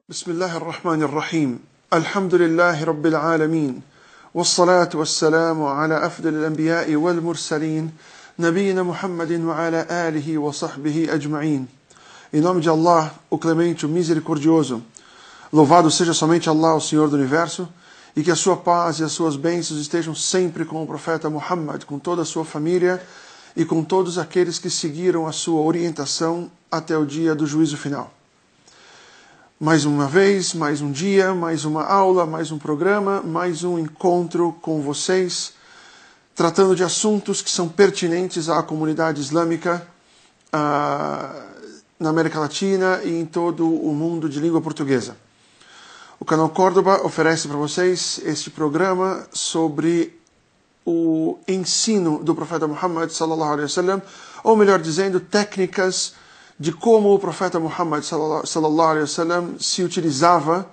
بسم الله الرحمن الرحيم الحمد لله رب العالمين والصلاة والسلام على أفضل الأنبياء والمرسلين نبينا Muhammad وعلى آله وصحبه أجمعين. Em nome de Allah, o Clemente, o Misericordioso, louvado seja somente Allah, o Senhor do Universo, e que a sua paz e as suas bênçãos estejam sempre com o profeta Muhammad, com toda a sua família e com todos aqueles que seguiram a sua orientação até o dia do juízo final. Mais uma vez, mais um dia, mais uma aula, mais um programa, mais um encontro com vocês, tratando de assuntos que são pertinentes à comunidade islâmica na América Latina e em todo o mundo de língua portuguesa. O canal Córdoba oferece para vocês este programa sobre o ensino do profeta Muhammad sallallahu alaihi wasallam, ou melhor dizendo, técnicas de como o profeta Muhammad sallallahu alaihi wasallam se utilizava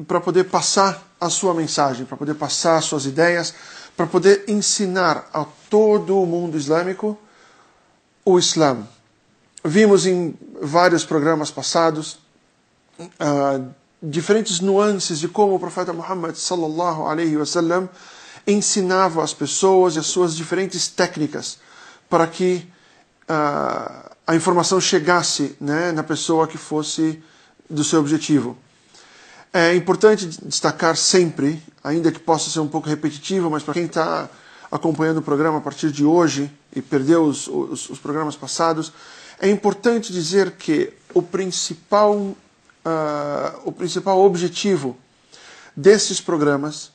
para poder passar a sua mensagem, para poder passar as suas ideias, para poder ensinar a todo o mundo islâmico o Islã. Vimos em vários programas passados diferentes nuances de como o profeta Muhammad sallallahu alaihi wasallam ensinava as pessoas e as suas diferentes técnicas para que a informação chegasse, na pessoa que fosse do seu objetivo. É importante destacar sempre, ainda que possa ser um pouco repetitivo, mas para quem está acompanhando o programa a partir de hoje e perdeu os programas passados, é importante dizer que o principal objetivo desses programas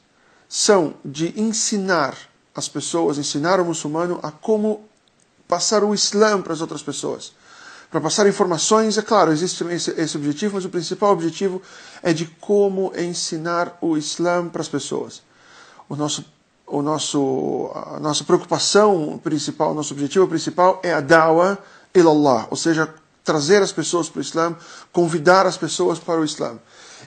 são de ensinar as pessoas, ensinar o muçulmano a como passar o Islã para as outras pessoas. Para passar informações, é claro, existe esse objetivo, mas o principal objetivo é de como ensinar o Islã para as pessoas. A nossa preocupação principal, nosso objetivo principal é a da'wa ilallah, ou seja, trazer as pessoas para o Islã, convidar as pessoas para o Islã.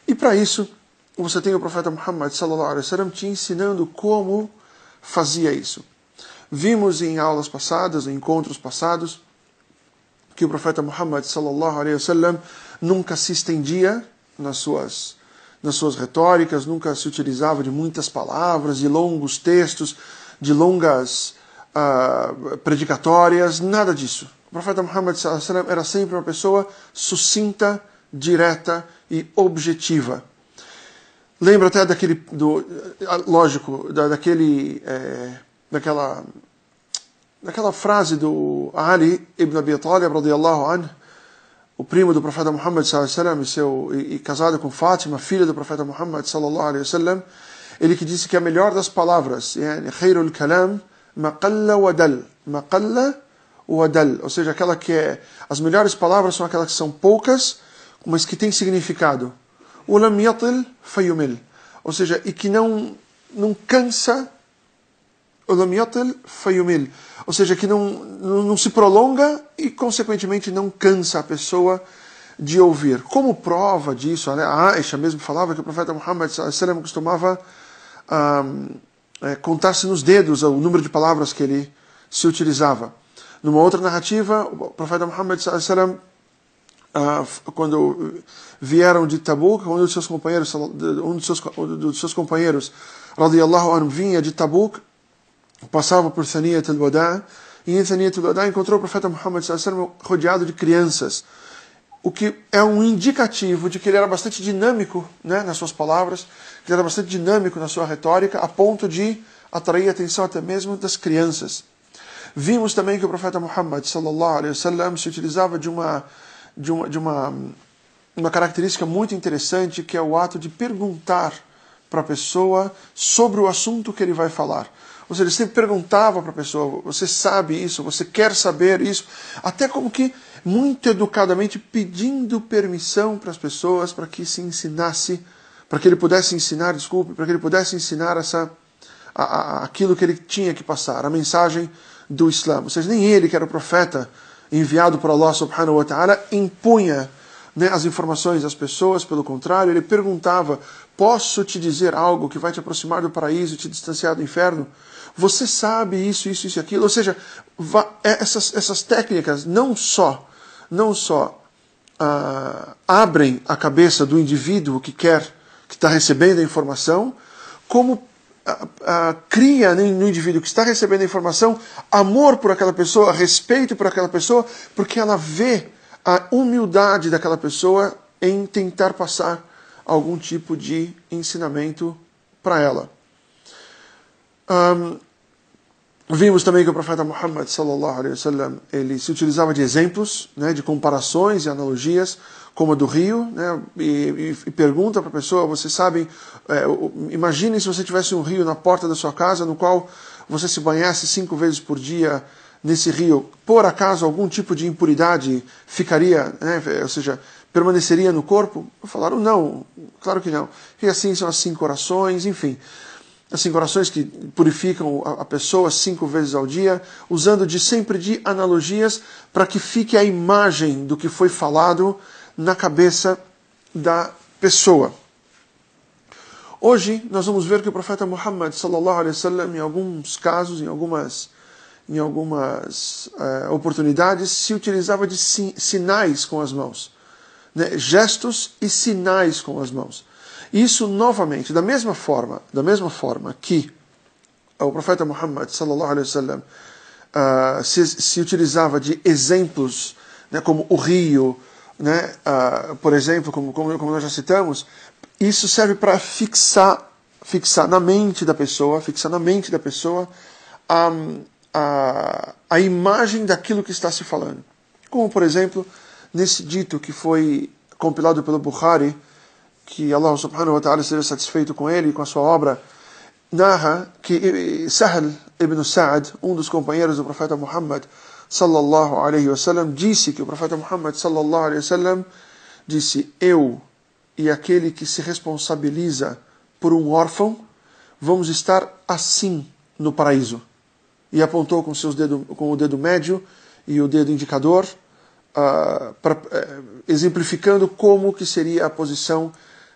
E para isso, você tem o profeta Muhammad sallallahu alaihi wasallam te ensinando como fazia isso. Vimos em aulas passadas, em encontros passados, que o profeta Muhammad sallallahu alaihi wasallam nunca se estendia nas suas retóricas, nunca se utilizava de muitas palavras, de longos textos, de longas predicatórias, nada disso. O profeta Muhammad sallallahu alaihi wasallam era sempre uma pessoa sucinta, direta e objetiva. Lembra até daquela frase do Ali ibn Abi Talib radiyallahu anhu, o primo do profeta Muhammad sallallahu alaihi wasallam e casado com Fátima, filha do profeta Muhammad sallallahu alaihi wasallam, ele que disse que a melhor das palavras, khairul kalam ma qalla wa dal, ou seja, aquela que as melhores palavras são aquelas que são poucas, mas que têm significado. Ulam yatil fayumil, ou seja, e que não cansa, ulam yatil fayumil, ou seja, que não se prolonga e, consequentemente, não cansa a pessoa de ouvir. Como prova disso, a Aisha mesmo falava que o profeta Muhammad sallallahu alaihi wasallam costumava contar-se nos dedos o número de palavras que ele se utilizava. Numa outra narrativa, o profeta Muhammad sallallahu alaihi wasallam, quando vieram de Tabuk, um dos seus companheiros, radiyallahu anhu, vinha de Tabuk, passava por Thaniyat al-Wada', e em Thaniyat al-Wada' encontrou o profeta Muhammad sallallahu alaihi wasallam rodeado de crianças, o que é um indicativo de que ele era bastante dinâmico, nas suas palavras, que ele era bastante dinâmico na sua retórica, a ponto de atrair a atenção até mesmo das crianças. Vimos também que o profeta Muhammad sallallahu alaihi wasallam se utilizava de uma característica muito interessante, que é o ato de perguntar para a pessoa sobre o assunto que ele vai falar. Ou seja, ele sempre perguntava para a pessoa: você sabe isso? Você quer saber isso? Até como que muito educadamente pedindo permissão para as pessoas para que se ensinasse, para que ele pudesse ensinar aquilo que ele tinha que passar, a mensagem do Islã. Ou seja, nem ele, que era o profeta enviado por Allah subhanahu wa ta'ala, impunha as informações às pessoas. Pelo contrário, ele perguntava: posso te dizer algo que vai te aproximar do paraíso e te distanciar do inferno? Você sabe isso e aquilo? Ou seja, essas técnicas não só abrem a cabeça do indivíduo que está recebendo a informação, como cria no indivíduo que está recebendo a informação amor por aquela pessoa, respeito por aquela pessoa, porque ela vê a humildade daquela pessoa em tentar passar algum tipo de ensinamento para ela. Vimos também que o profeta Muhammad sallallahu alaihi wasallam, ele se utilizava de exemplos, né, de comparações e analogias, como a do rio, né, e pergunta para a pessoa, vocês sabem, imaginem se você tivesse um rio na porta da sua casa, no qual você se banhasse 5 vezes por dia nesse rio, por acaso algum tipo de impuridade ficaria, né, ou seja, permaneceria no corpo? Falaram, não, claro que não. E assim são as 5 orações, enfim. As 5 orações que purificam a pessoa 5 vezes ao dia, usando sempre de analogias para que fique a imagem do que foi falado na cabeça da pessoa. Hoje nós vamos ver que o profeta Muhammad sallallahu alaihi wasallam, em alguns casos, em algumas oportunidades, se utilizava de sinais com as mãos, né? Gestos e sinais com as mãos. Isso novamente, da mesma forma que o profeta Muhammad sallallahu alaihi wasallam se utilizava de exemplos, né, como o rio, né, por exemplo, como nós já citamos, isso serve para fixar na mente da pessoa, a imagem daquilo que está se falando. Como, por exemplo, nesse dito que foi compilado pelo Bukhari, que Allah subhanahu wa ta'ala seja satisfeito com ele e com a sua obra, narra que Sahl ibn Sa'd, um dos companheiros do profeta Muhammad sallallahu alaihi wasallam, disse que o profeta Muhammad sallallahu alaihi wasallam disse: eu e aquele que se responsabiliza por um órfão vamos estar assim no paraíso. E apontou com o dedo médio e o dedo indicador, exemplificando como que seria a posição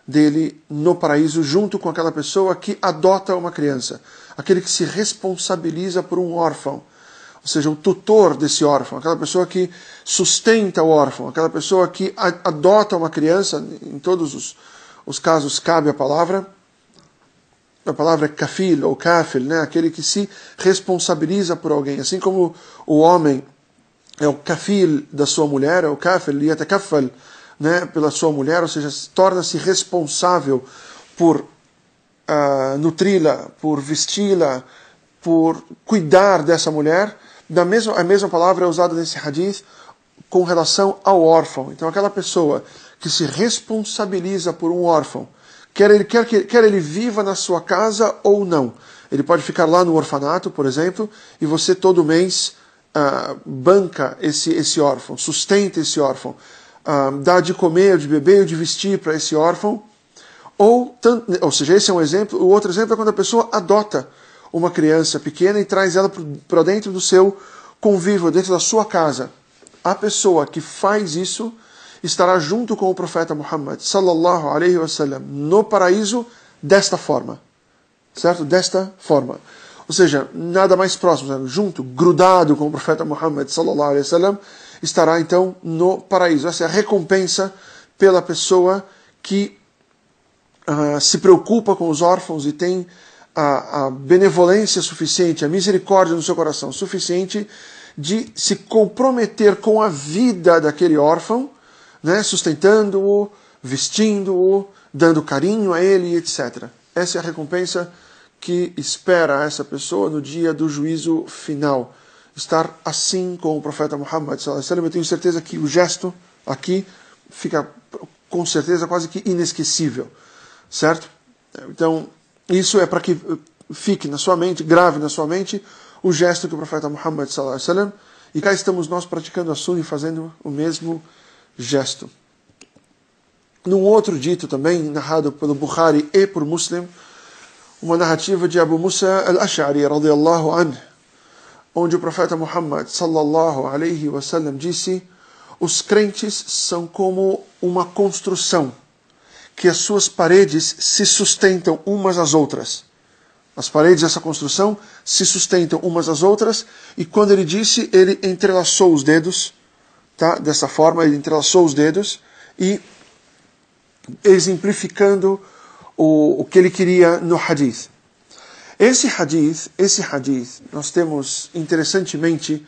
dele no paraíso, junto com aquela pessoa que adota uma criança, aquele que se responsabiliza por um órfão, ou seja, o tutor desse órfão, aquela pessoa que sustenta o órfão, aquela pessoa que adota uma criança. Em todos os casos cabe a palavra é kafil ou kafil, né? Aquele que se responsabiliza por alguém, assim como o homem é o kafil da sua mulher, é o kafil, yatakaffal, né, pela sua mulher, ou seja, torna-se responsável por nutri-la, por vesti-la, por cuidar dessa mulher. A mesma palavra é usada nesse hadith com relação ao órfão. Então, aquela pessoa que se responsabiliza por um órfão, quer ele viva na sua casa ou não, ele pode ficar lá no orfanato, por exemplo, e você todo mês banca esse órfão, sustenta esse órfão, dá de comer, de beber ou de vestir para esse órfão. Ou seja, esse é um exemplo. O outro exemplo é quando a pessoa adota uma criança pequena e traz ela para dentro do seu convívio, dentro da sua casa. A pessoa que faz isso estará junto com o profeta Muhammad sallallahu alaihi wasallam no paraíso desta forma, certo? Desta forma. Ou seja, nada mais próximo, junto, grudado com o profeta Muhammad sallallahu alaihi wasallam, estará então no paraíso. Essa é a recompensa pela pessoa que se preocupa com os órfãos e tem a benevolência suficiente, a misericórdia no seu coração suficiente de se comprometer com a vida daquele órfão, né, sustentando-o, vestindo-o, dando carinho a ele, etc. Essa é a recompensa que espera essa pessoa no dia do juízo final. Estar assim com o profeta Muhammad sallallahu alaihi wasallam. Eu tenho certeza que o gesto aqui fica com certeza quase que inesquecível, certo? Então, isso é para que fique na sua mente, grave na sua mente o gesto que o profeta Muhammad sallallahu alaihi wasallam, e cá estamos nós praticando a sunna e fazendo o mesmo gesto. Num outro dito também, narrado pelo Bukhari e por Muslim, uma narrativa de Abu Musa al-Ash'ari radiyallahu anhu, onde o profeta Muhammad sallallahu alaihi wasallam disse: os crentes são como uma construção, que as suas paredes se sustentam umas às outras. As paredes dessa construção se sustentam umas às outras, e quando ele disse, ele entrelaçou os dedos, tá? Dessa forma, ele entrelaçou os dedos, e exemplificando o que ele queria no hadith. Esse hadith, nós temos interessantemente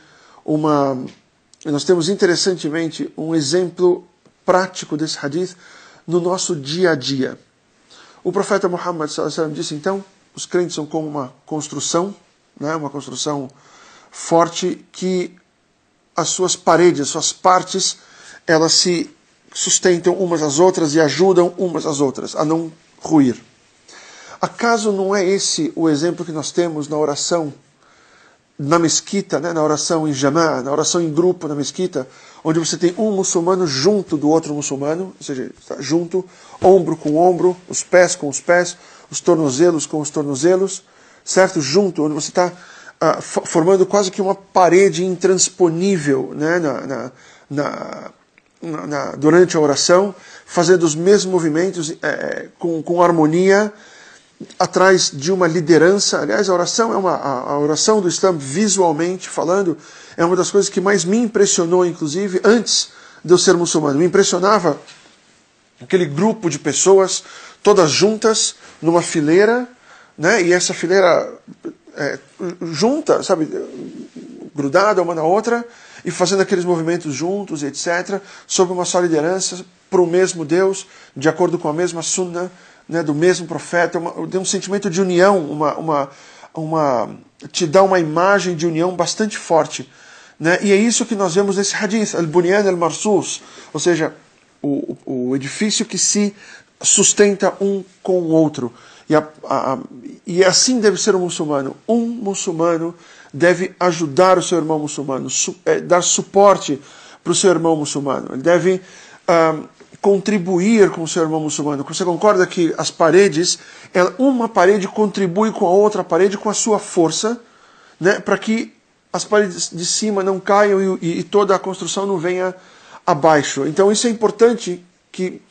um exemplo prático desse hadith no nosso dia a dia. O profeta Muhammad sallallahu alaihi wasallam disse, então, os crentes são como uma construção, né, uma construção forte que as suas paredes, as suas partes, elas se sustentam umas às outras e ajudam umas às outras a não ruir. Acaso não é esse o exemplo que nós temos na oração na mesquita, né, na oração em jamá, na oração em grupo na mesquita, onde você tem um muçulmano junto do outro muçulmano, ou seja, está junto, ombro com ombro, os pés com os pés, os tornozelos com os tornozelos, certo? Junto, onde você está formando quase que uma parede intransponível, né, durante a oração, fazendo os mesmos movimentos com harmonia, atrás de uma liderança. Aliás, a oração a oração do Islã, visualmente falando, é uma das coisas que mais me impressionou, inclusive, antes de eu ser muçulmano. Me impressionava aquele grupo de pessoas, todas juntas, numa fileira, né? E essa fileira junta, sabe, grudada uma na outra, e fazendo aqueles movimentos juntos, etc., sob uma só liderança, para o mesmo Deus, de acordo com a mesma sunnah, né, do mesmo profeta, tem um sentimento de união, te dá uma imagem de união bastante forte. Né? E é isso que nós vemos nesse hadith, al-bunyan al-marsus, ou seja, o edifício que se sustenta um com o outro. E assim deve ser o muçulmano. Um muçulmano deve ajudar o seu irmão muçulmano, dar suporte para o seu irmão muçulmano. Ele deve contribuir com o seu irmão muçulmano. Você concorda que as paredes, uma parede contribui com a outra parede com a sua força, né, para que as paredes de cima não caiam e toda a construção não venha abaixo. Então isso é importante que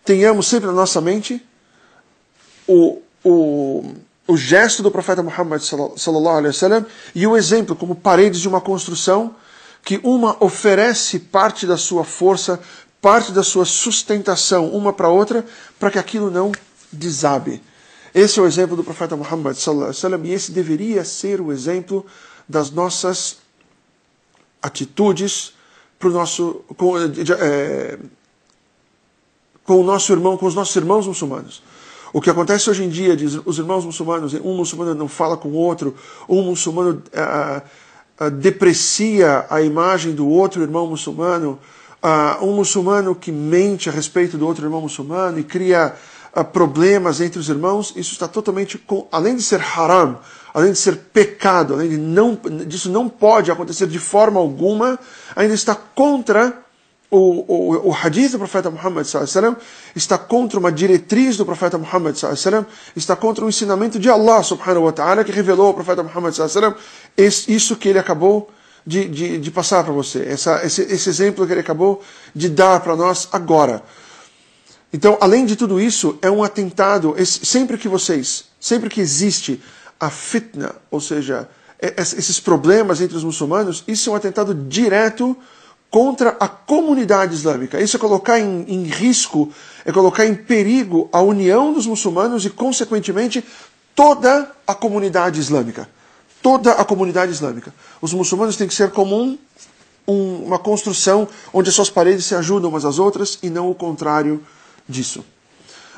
tenhamos sempre na nossa mente o gesto do profeta Muhammad sallallahu alaihi wasallam e o exemplo como paredes de uma construção que uma oferece parte da sua força, parte da sua sustentação uma para a outra, para que aquilo não desabe. Esse é o exemplo do profeta Muhammad sallallahu alaihi wasallam, e esse deveria ser o exemplo das nossas atitudes com o nosso irmão, com os nossos irmãos muçulmanos. O que acontece hoje em dia, os irmãos muçulmanos, um muçulmano não fala com o outro, um muçulmano deprecia a imagem do outro irmão muçulmano, um muçulmano que mente a respeito do outro irmão muçulmano e cria problemas entre os irmãos, isso está totalmente, além de ser haram, além de ser pecado, disso não pode acontecer de forma alguma, ainda está contra o hadith do profeta Muhammad sallallahu alaihi wasallam, está contra uma diretriz do profeta Muhammad sallallahu alaihi wasallam, está contra o ensinamento de Allah subhanahu wa ta'ala, que revelou ao profeta Muhammad sallallahu alaihi wasallam isso que ele acabou de passar para você, esse exemplo que ele acabou de dar para nós agora. Então, além de tudo isso, é um atentado, sempre que existe a fitna, ou seja, esses problemas entre os muçulmanos, isso é um atentado direto contra a comunidade islâmica. Isso é colocar em risco, é colocar em perigo a união dos muçulmanos e, consequentemente, toda a comunidade islâmica. Toda a comunidade islâmica. Os muçulmanos têm que ser como uma construção onde as suas paredes se ajudam umas às outras e não o contrário disso.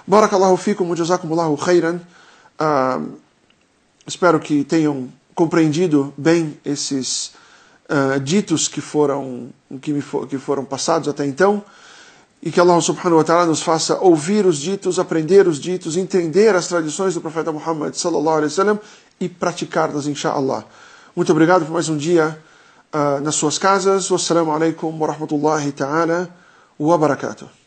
Barakallahu fikum wa jazakumullahu khairan. Espero que tenham compreendido bem esses ditos que foram passados até então, e que Allah subhanahu wa ta'ala nos faça ouvir os ditos, aprender os ditos, entender as tradições do profeta Muhammad sallallahu alaihi wasallam e praticá-las, inshaAllah. Muito obrigado por mais um dia nas suas casas. Wassalamu alaikum wa rahmatullahi ta'ala wa barakatuh.